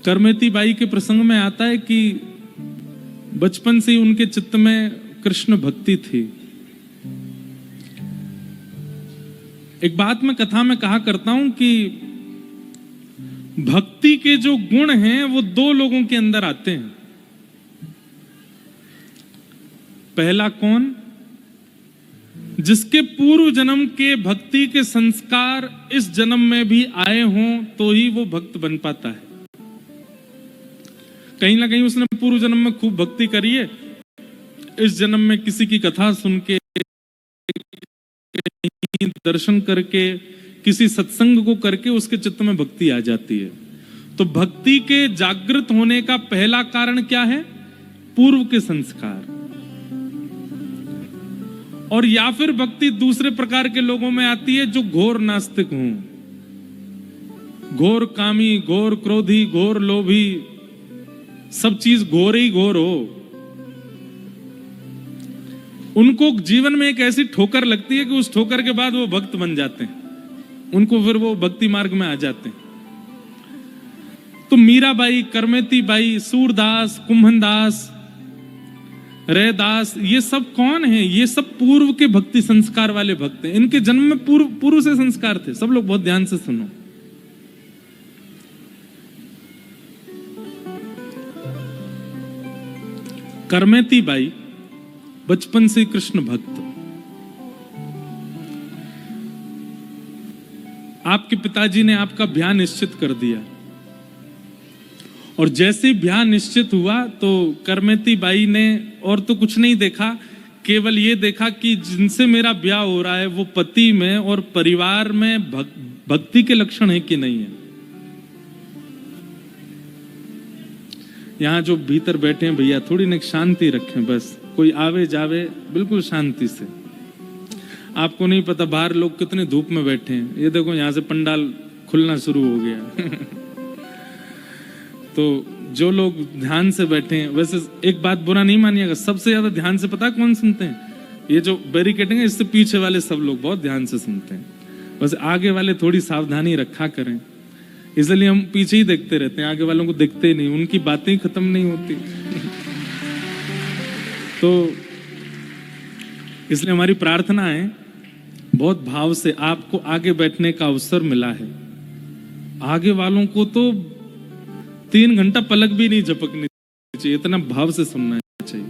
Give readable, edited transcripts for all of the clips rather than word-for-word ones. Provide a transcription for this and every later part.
Karmeti by के प्रसंग में आता है कि बचपन से ही उनके चित्त में कृष्ण भक्ति थी। एक बात मैं कथा में कहा करता हूं कि भक्ति के जो गुण हैं वो दो लोगों के अंदर आते हैं। पहला कौन? जिसके पूर्व जन्म के भक्ति के संस्कार इस जन्म में भी आए हों तो ही वो भक्त बन पाता है। कहीं ना कहीं उसने पूर्व जन्म में खूब भक्ति करी है, इस जन्म में किसी की कथा सुन के, कहीं दर्शन करके, किसी सत्संग को करके उसके चित्त में भक्ति आ जाती है। तो भक्ति के जागृत होने का पहला कारण क्या है? पूर्व के संस्कार। और या फिर भक्ति दूसरे प्रकार के लोगों में आती है जो घोर नास्तिक हों, घोर कामी, घोर क्रोधी, घोर लोभी, सब चीज घोर ही घोर हो। उनको जीवन में एक ऐसी ठोकर लगती है कि उस ठोकर के बाद वो भक्त बन जाते हैं, उनको फिर वो भक्ति मार्ग में आ जाते हैं। तो मीराबाई, करमेती बाई, सूरदास, कुंभनदास, रैदास, ये सब कौन है? ये सब पूर्व के भक्ति संस्कार वाले भक्त हैं। इनके जन्म में पूर्व से संस्कार थे। सब लोग बहुत ध्यान से सुनो। करमेती बाई बचपन से कृष्ण भक्त। आपके पिताजी ने आपका ब्याह निश्चित कर दिया और जैसे ब्याह निश्चित हुआ तो करमेती बाई ने और तो कुछ नहीं देखा, केवल ये देखा कि जिनसे मेरा ब्याह हो रहा है वो पति में और परिवार में भक्ति के लक्षण है कि नहीं है। यहां जो भीतर बैठे हैं भैया, थोड़ी ना शांति रखें, बस कोई आवे जावे बिल्कुल शांति से। आपको नहीं पता बाहर लोग कितने धूप में बैठे हैं। ये देखो यहां से पंडाल खुलना शुरू हो गया। तो जो लोग ध्यान से बैठे हैं, वैसे एक बात बुरा नहीं मानिएगा, सबसे ज्यादा ध्यान से पता कौन सुनते हैं? ये जो बैरिकेडिंग है इससे पीछे वाले सब लोग बहुत ध्यान से सुनते हैं। बस आगे वाले थोड़ी सावधानी रखा करें, इसलिए हम पीछे ही देखते रहते हैं, आगे वालों को देखते ही नहीं, उनकी बातें ही खत्म नहीं होती। तो इसलिए हमारी प्रार्थना है, बहुत भाव से आपको आगे बैठने का अवसर मिला है। आगे वालों को तो 3 घंटा पलक भी नहीं झपकनी चाहिए, इतना भाव से सुनना चाहिए।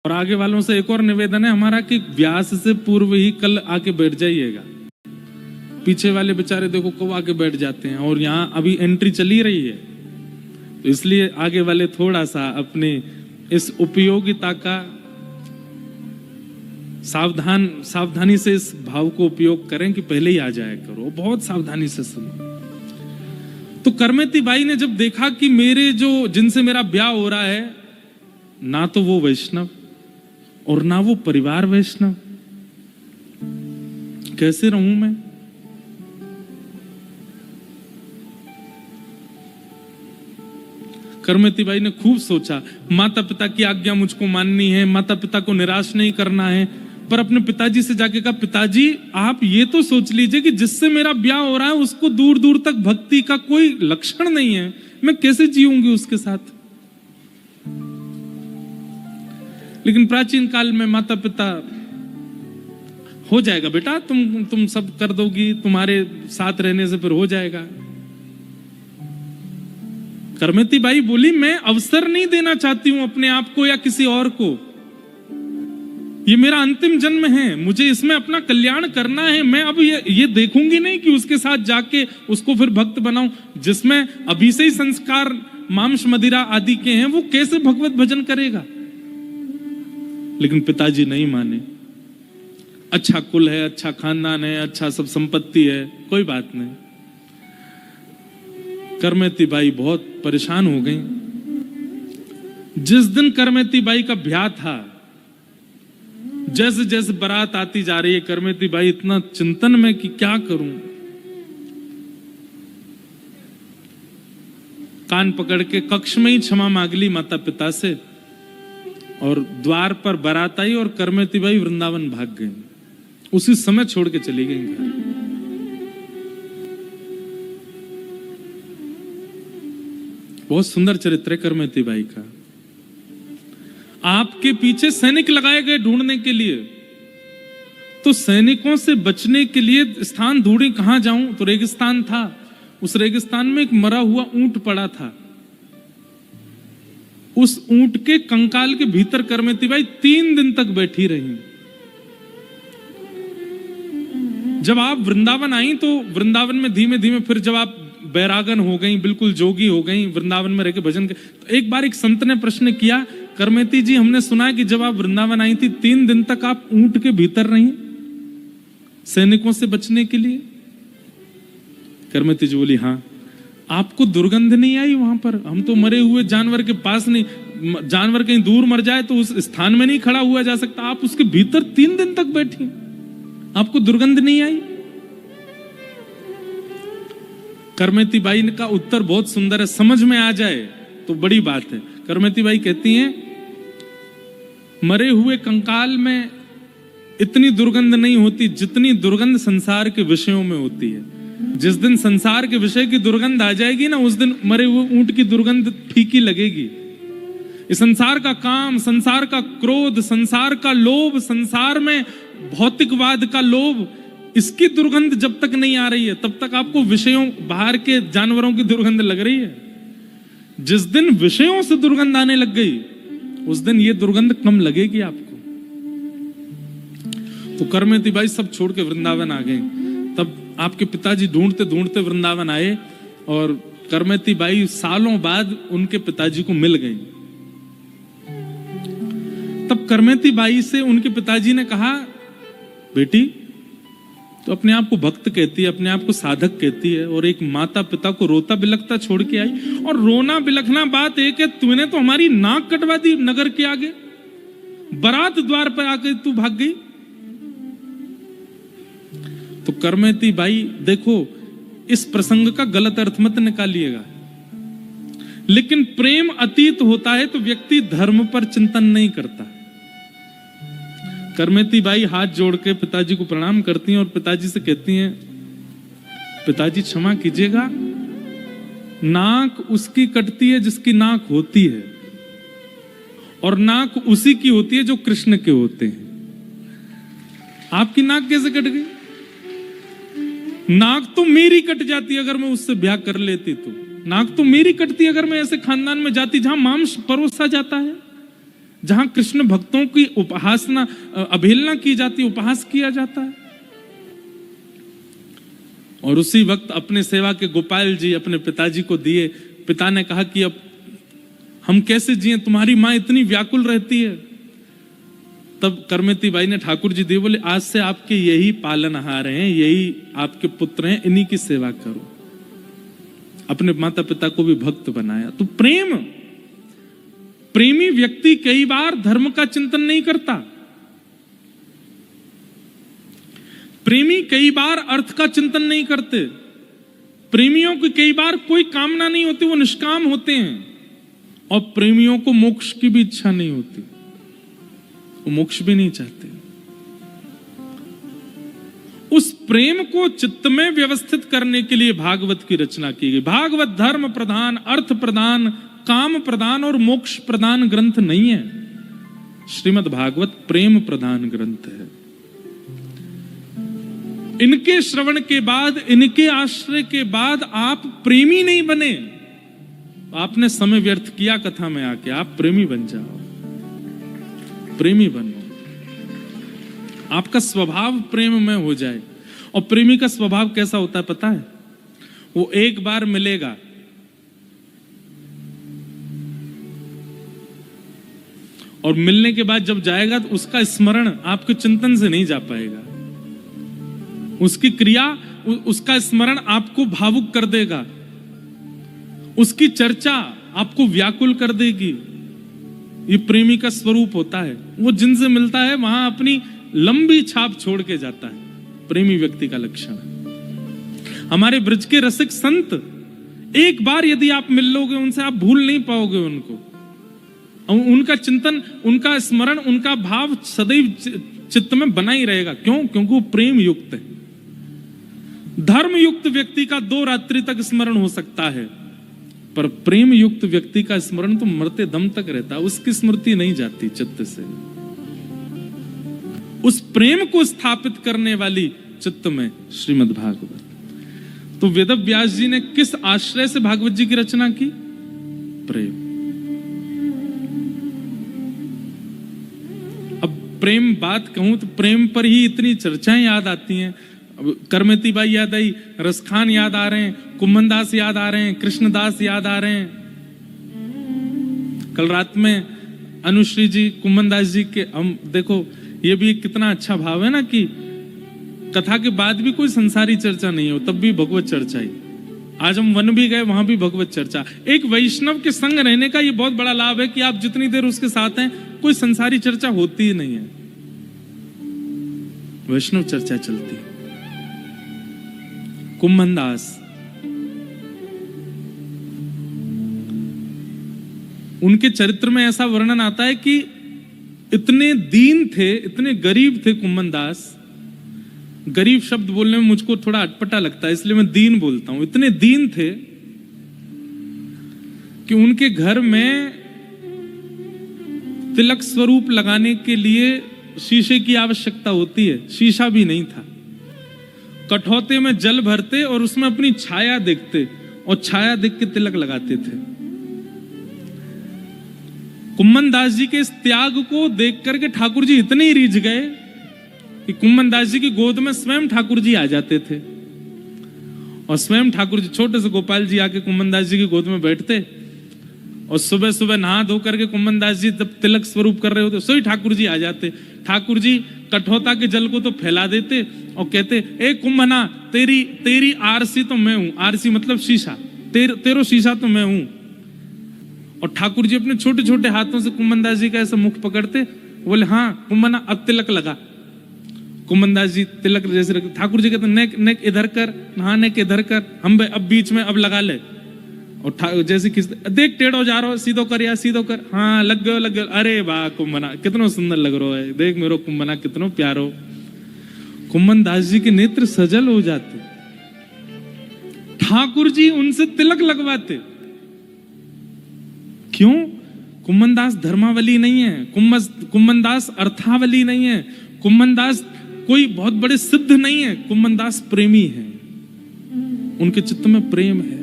और आगे वालों से एक और निवेदन है हमारा कि व्यास से पूर्व ही कल आके बैठ जाइएगा। पीछे वाले बेचारे देखो कब आके बैठ जाते हैं, और यहां अभी एंट्री चली रही है, तो इसलिए आगे वाले थोड़ा सा अपने इस उपयोगिता का सावधानी से इस भाव को उपयोग करें कि पहले ही आ जाया करो, बहुत सावधानी से सुनो। तो करमेती बाई ने जब देखा कि मेरे जो जिनसे मेरा ब्याह हो रहा है, ना तो वो वैष्णव और ना वो परिवार वैष्णव, कैसे रहूं मैं? करमेती बाई ने खूब सोचा, माता पिता की आज्ञा मुझको माननी है, माता पिता को निराश नहीं करना है। पर अपने पिताजी से जाके कहा, पिताजी आप ये तो सोच लीजिए कि जिससे मेरा ब्याह हो रहा है उसको दूर दूर तक भक्ति का कोई लक्षण नहीं है, मैं कैसे जीऊंगी उसके साथ? लेकिन प्राचीन काल में माता पिता, हो जाएगा बेटा, तुम सब कर दोगी, तुम्हारे साथ रहने से फिर हो जाएगा। करमेती बाई बोली, मैं अवसर नहीं देना चाहती हूं अपने आप को या किसी और को, ये मेरा अंतिम जन्म है, मुझे इसमें अपना कल्याण करना है। मैं अब ये देखूंगी नहीं कि उसके साथ जाके उसको फिर भक्त बनाऊं, जिसमें अभी से ही संस्कार मांस मदिरा आदि के हैं, वो कैसे भगवत भजन करेगा? लेकिन पिताजी नहीं माने। अच्छा कुल है, अच्छा खानदान है, अच्छा सब संपत्ति है, कोई बात नहीं। करमेती बाई बहुत परेशान हो गई। जिस दिन करमेती बाई का ब्याह था, जैसे जैसे बारात आती जा रही है, करमेती बाई इतना चिंतन में कि क्या करूं। कान पकड़ के कक्ष में ही क्षमा मांग ली माता पिता से, और द्वार पर बारात आई और करमेती बाई वृंदावन भाग गई। उसी समय छोड़ के चली गई घर। बहुत सुंदर चरित्र है करमेती बाई का। आपके पीछे सैनिक लगाए गए ढूंढने के लिए, तो सैनिकों से बचने के लिए स्थान ढूंढे, कहां जाऊं, तो रेगिस्तान था। उस रेगिस्तान में एक मरा हुआ ऊंट पड़ा था। उस ऊंट के कंकाल के भीतर करमेती बाई 3 दिन तक बैठी रही। जब आप वृंदावन आई तो वृंदावन में धीमे धीमे फिर जब आप बैरागन हो गई, बिल्कुल जोगी हो गई, वृंदावन में रहकर भजन के, तो एक बार एक संत ने प्रश्न किया, करमेती जी हमने सुना है कि जब आप वृंदावन आई थी 3 दिन तक आप ऊंट के भीतर रही सैनिकों से बचने के लिए। करमेती जी बोली हाँ। आपको दुर्गंध नहीं आई वहां पर? हम तो मरे हुए जानवर के पास नहीं, जानवर कहीं दूर मर जाए तो उस स्थान में नहीं खड़ा हुआ जा सकता, आप उसके भीतर 3 दिन तक बैठी, आपको दुर्गंध नहीं आई? करमेती बाई का उत्तर बहुत सुंदर है, समझ में आ जाए तो बड़ी बात है। करमेती बाई कहती हैं, मरे हुए कंकाल में इतनी दुर्गंध नहीं होती जितनी दुर्गंध संसार के विषयों में होती है। जिस दिन संसार के विषय की दुर्गंध आ जाएगी ना, उस दिन मरे हुए ऊंट की दुर्गंध फीकी लगेगी। इस संसार का काम, संसार का क्रोध, संसार का लोभ, संसार में भौतिकवाद का लोभ, इसकी दुर्गंध जब तक नहीं आ रही है तब तक आपको विषयों, बाहर के जानवरों की दुर्गंध लग रही है। जिस दिन विषयों से दुर्गंध आने लग गई उस दिन ये दुर्गंध कम लगेगी आपको। तो करमेती बाई सब छोड़ के वृंदावन आ गए। तब आपके पिताजी ढूंढते ढूंढते वृंदावन आए और करमेती बाई सालों बाद उनके पिताजी को मिल गई। तब करमेती बाई से उनके पिताजी ने कहा, बेटी तो अपने आप को भक्त कहती है, अपने आप को साधक कहती है, और एक माता पिता को रोता बिलखता छोड़ के आई। और रोना बिलखना बात एक है, तूने तो हमारी नाक कटवा दी नगर के आगे, बारात द्वार पर आके तू भाग गई। तो करमेती बाई, देखो इस प्रसंग का गलत अर्थ मत निकालिएगा, लेकिन प्रेम अतीत होता है तो व्यक्ति धर्म पर चिंतन नहीं करता। करमेती बाई हाथ जोड़ के पिताजी को प्रणाम करती हैं और पिताजी से कहती हैं, पिताजी क्षमा कीजिएगा, नाक उसकी कटती है जिसकी नाक होती है, और नाक उसी की होती है जो कृष्ण के होते हैं। आपकी नाक कैसे कट गई? नाक तो मेरी कट जाती अगर मैं उससे ब्याह कर लेती, तो नाक तो मेरी कटती अगर मैं ऐसे खानदान में जाती जहां मांस परोसा जाता है, जहां कृष्ण भक्तों की उपासना, अवहेलना की जाती, उपहास किया जाता है। और उसी वक्त अपने सेवा के गोपाल जी अपने पिताजी को दिए। पिता ने कहा कि अब हम कैसे जिए, तुम्हारी मां इतनी व्याकुल रहती है। तब करमेती बाई ने ठाकुर जी दिए, बोले आज से आपके यही पालनहार हैं, यही आपके पुत्र हैं, इन्हीं की सेवा करो। अपने माता पिता को भी भक्त बनाया। तो प्रेम, प्रेमी व्यक्ति कई बार धर्म का चिंतन नहीं करता, प्रेमी कई बार अर्थ का चिंतन नहीं करते, प्रेमियों की कई बार कोई कामना नहीं होती, वो निष्काम होते हैं। और प्रेमियों को मोक्ष की भी इच्छा नहीं होती, वो मोक्ष भी नहीं चाहते। उस प्रेम को चित्त में व्यवस्थित करने के लिए भागवत की रचना की गई। भागवत धर्म प्रधान, अर्थ प्रधान, काम प्रधान और मोक्ष प्रधान ग्रंथ नहीं है। श्रीमद् भागवत प्रेम प्रधान ग्रंथ है। इनके श्रवण के बाद, इनके आश्रय के बाद आप प्रेमी नहीं बने, आपने समय व्यर्थ किया कथा में आके। आप प्रेमी बन जाओ, प्रेमी बनो, आपका स्वभाव प्रेम में हो जाए। और प्रेमी का स्वभाव कैसा होता है पता है? वो एक बार मिलेगा, और मिलने के बाद जब जाएगा तो उसका स्मरण आपके चिंतन से नहीं जा पाएगा। उसकी क्रिया, उसका स्मरण आपको भावुक कर देगा, उसकी चर्चा आपको व्याकुल कर देगी। ये प्रेमी का स्वरूप होता है। वो जिनसे मिलता है वहां अपनी लंबी छाप छोड़ के जाता है। प्रेमी व्यक्ति का लक्षण है। हमारे ब्रज के रसिक संत, एक बार यदि आप मिल लोगे उनसे, आप भूल नहीं पाओगे उनको। उनका चिंतन, उनका स्मरण, उनका भाव सदैव चित्त में बना ही रहेगा। क्यों? क्योंकि वो प्रेम युक्त है। धर्म युक्त व्यक्ति का 2 रात्रि तक स्मरण हो सकता है, पर प्रेम युक्त व्यक्ति का स्मरण तो मरते दम तक रहता, उसकी स्मृति नहीं जाती चित्त से। उस प्रेम को स्थापित करने वाली चित्त में श्रीमद् भागवत। तो वेद व्यास जी ने किस आश्रय से भागवत जी की रचना की? प्रेम। अब प्रेम बात कहूं तो प्रेम पर ही इतनी चर्चाएं याद आती हैं। करमती बाई याद आई, रसखान याद आ रहे हैं, कुम्मनदास याद आ रहे हैं, कृष्णदास याद आ रहे हैं। कल रात में अनुश्री जी, कुम्मनदास जी के, हम देखो ये भी कितना अच्छा भाव है ना कि कथा के बाद भी कोई संसारी चर्चा नहीं हो, तब भी भगवत चर्चा ही। आज हम वन भी गए, वहां भी भगवत चर्चा। एक वैष्णव के संग रहने का ये बहुत बड़ा लाभ है कि आप जितनी देर उसके साथ हैं कोई संसारी चर्चा होती ही नहीं है, वैष्णव चर्चा चलती है। कुम्मनदास, उनके चरित्र में ऐसा वर्णन आता है कि इतने दीन थे, इतने गरीब थे कुम्मनदास। गरीब शब्द बोलने में मुझको थोड़ा अटपटा लगता है, इसलिए मैं दीन बोलता हूं। इतने दीन थे कि उनके घर में तिलक स्वरूप लगाने के लिए शीशे की आवश्यकता होती है, शीशा भी नहीं था। कठौते में जल भरते और उसमें अपनी छाया देखते और छाया देख के तिलक लगाते थे। कुम्मनदास जी के इस त्याग को देख करके ठाकुर जी इतने ही रीझ गए कि कुम्मनदास जी की गोद में स्वयं ठाकुर जी आ जाते थे। और स्वयं ठाकुर जी, छोटे से गोपाल जी आके कुम्मनदास जी की गोद में बैठते और सुबह सुबह नहा धो करके कुम्मनदास जी जब तिलक स्वरूप कर रहे होते सोई ठाकुर जी आ जाते। ठाकुर जी कठौता के जल को तो फैला देते और कहते, ए कुम्भना, तेरी आरसी तो मैं हूं। आरसी मतलब शीशा, तेरो शीशा तो मैं हूं। और ठाकुर जी अपने छोटे छोटे हाथों से कुम्मनदास जी का ऐसा मुख पकड़ते, बोले हाँ कुम्भना अब तिलक लगा। कुम्मनदास जी तिलक जैसे रखते, ठाकुर जी कहते नेक नेक इधर कर, नहाने के इधर कर, हम अब बीच में अब लगा ले। और जैसे किस देख टेढ़ो जा रहा हो, सीधो कर या सीधो कर, हाँ लग गयो। अरे वाह कुम्भना कितना सुंदर लग रहा है, देख मेरो कुम्भना कितना प्यारो। कुम्मनदास जी के नेत्र सजल हो जाते, ठाकुर जी उनसे तिलक लगवाते। क्यों? कुम्मनदास धर्मावली नहीं है, कुम्मनदास अर्थावली नहीं है, कुम्मनदास कोई बहुत बड़े सिद्ध नहीं है, कुम्मनदास प्रेमी है। उनके चित्त में प्रेम है।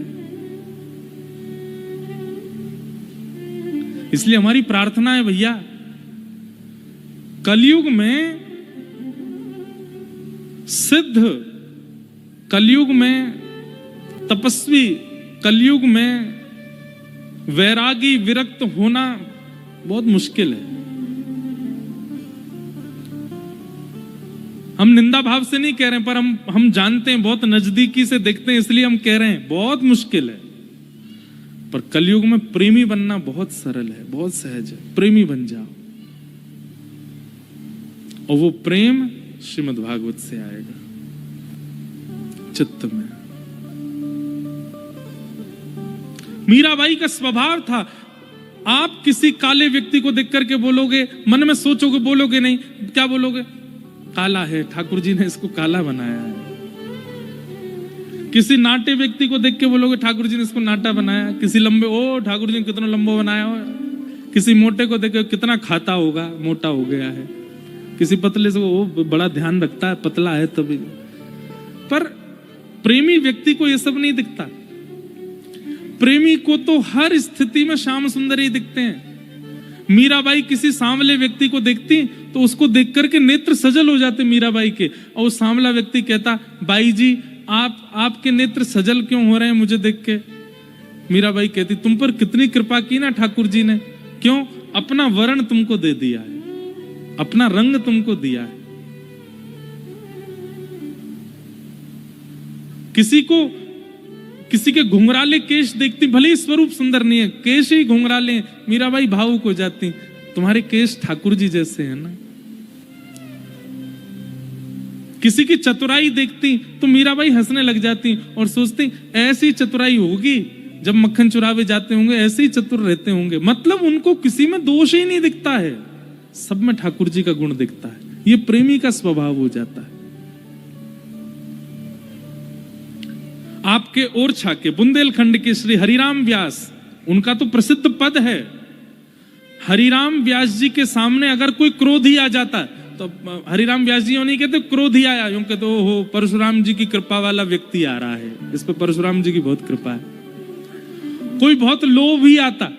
इसलिए हमारी प्रार्थना है भैया, कलयुग में सिद्ध, कलयुग में तपस्वी, कलयुग में वैरागी, विरक्त होना बहुत मुश्किल है। हम निंदा भाव से नहीं कह रहे हैं, पर हम जानते हैं, बहुत नजदीकी से देखते हैं, इसलिए हम कह रहे हैं बहुत मुश्किल है। पर कलयुग में प्रेमी बनना बहुत सरल है, बहुत सहज है। प्रेमी बन जाओ और वो प्रेम श्रीमद् भागवत से आएगा चित्त में। मीराबाई का स्वभाव था, आप किसी काले व्यक्ति को देख करके बोलोगे, मन में सोचोगे, बोलोगे नहीं, क्या बोलोगे? काला है, ठाकुर जी ने इसको काला बनाया है। किसी नाटे व्यक्ति को देख के बोलोगे, ठाकुर जी ने इसको नाटा बनाया। किसी लंबे, ओ ठाकुर जी ने कितना लंबा बनाया हो। किसी मोटे को देख के कितना खाता होगा, मोटा हो गया है। किसी पतले से वो बड़ा ध्यान रखता है, पतला है तभी। पर प्रेमी व्यक्ति को ये सब नहीं दिखता। प्रेमी को तो हर स्थिति में श्याम सुंदर ही दिखते हैं। मीराबाई किसी सांवले व्यक्ति को देखती तो उसको देख करके नेत्र सजल हो जाते मीराबाई के, और वो सांवला व्यक्ति कहता, बाई जी आपके नेत्र सजल क्यों हो रहे हैं मुझे देख के? मीराबाई कहती, तुम पर कितनी कृपा की ना ठाकुर जी ने। क्यों? अपना वर्ण तुमको दे दिया है, अपना रंग तुमको दिया है। किसी के घुंघराले केश देखती, भले ही स्वरूप सुंदर नहीं है, केश ही घुंघराले, मीराबाई भावुक हो जाती, तुम्हारे केश ठाकुर जी जैसे हैं ना। किसी की चतुराई देखती तो मीराबाई हंसने लग जाती और सोचती ऐसी चतुराई होगी, जब मक्खन चुरावे जाते होंगे ऐसे ही चतुर रहते होंगे। मतलब उनको किसी में दोष ही नहीं दिखता है, सब में ठाकुर जी का गुण दिखता है। ये प्रेमी का स्वभाव हो जाता है। आपके ओरछा के बुंदेलखंड के श्री हरिराम व्यास, उनका तो प्रसिद्ध पद है, हरिराम व्यास जी के सामने अगर कोई क्रोधी आ जाता तो हरिराम व्यास जी नहीं कहते क्रोधी आया, यूं कहते हो परशुराम जी की कृपा वाला व्यक्ति आ रहा है, इस पर परशुराम जी की बहुत कृपा है। कोई बहुत लोभी आता,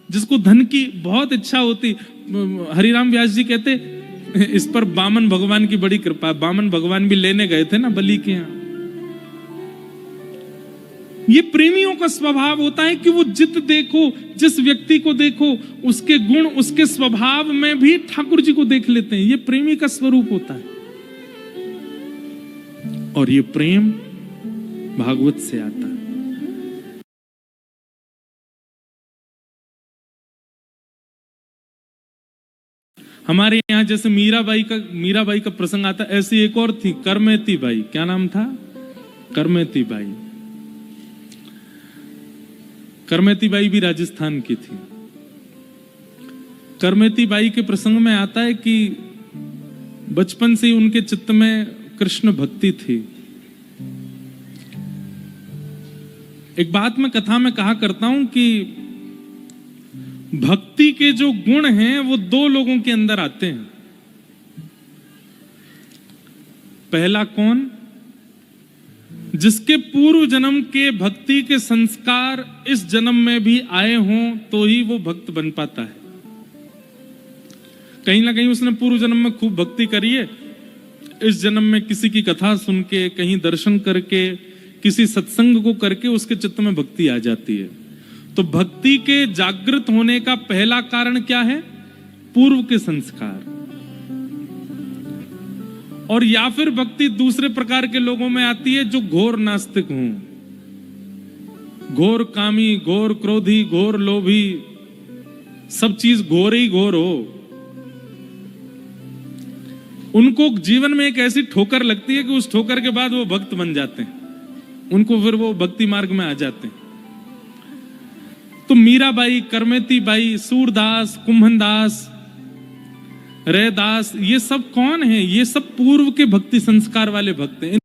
जिसको धन की बहुत इच्छा होती, हरिराम व्यास जी कहते इस पर बामन भगवान की बड़ी कृपा है। बामन भगवान भी लेने गए थे ना बलि के यहाँ। ये प्रेमियों का स्वभाव होता है कि वो जित देखो, जिस व्यक्ति को देखो, उसके गुण, उसके स्वभाव में भी ठाकुर जी को देख लेते हैं। ये प्रेमी का स्वरूप होता है, और ये प्रेम भागवत से आता है। हमारे यहां जैसे मीराबाई का प्रसंग आता है, ऐसी एक और थी करमेती बाई। क्या नाम था? करमेती बाई। करमेती बाई भी राजस्थान की थी। करमेती बाई के प्रसंग में आता है कि बचपन से ही उनके चित्त में कृष्ण भक्ति थी। एक बात मैं कथा में कहा करता हूं कि भक्ति के जो गुण हैं वो दो लोगों के अंदर आते हैं। पहला कौन? जिसके पूर्व जन्म के भक्ति के संस्कार इस जन्म में भी आए हों तो ही वो भक्त बन पाता है। कहीं ना कहीं उसने पूर्व जन्म में खूब भक्ति करी है, इस जन्म में किसी की कथा सुन के, कहीं दर्शन करके, किसी सत्संग को करके उसके चित्त में भक्ति आ जाती है। तो भक्ति के जागृत होने का पहला कारण क्या है? पूर्व के संस्कार। और या फिर भक्ति दूसरे प्रकार के लोगों में आती है जो घोर नास्तिक हों, घोर कामी, घोर क्रोधी, घोर लोभी, सब चीज घोर ही घोर हो। उनको जीवन में एक ऐसी ठोकर लगती है कि उस ठोकर के बाद वो भक्त बन जाते हैं, उनको फिर वो भक्ति मार्ग में आ जाते हैं। तो मीराबाई, करमेती बाई, सूरदास, कुंभनदास, रैदास, ये सब कौन है? ये सब पूर्व के भक्ति संस्कार वाले भक्त हैं।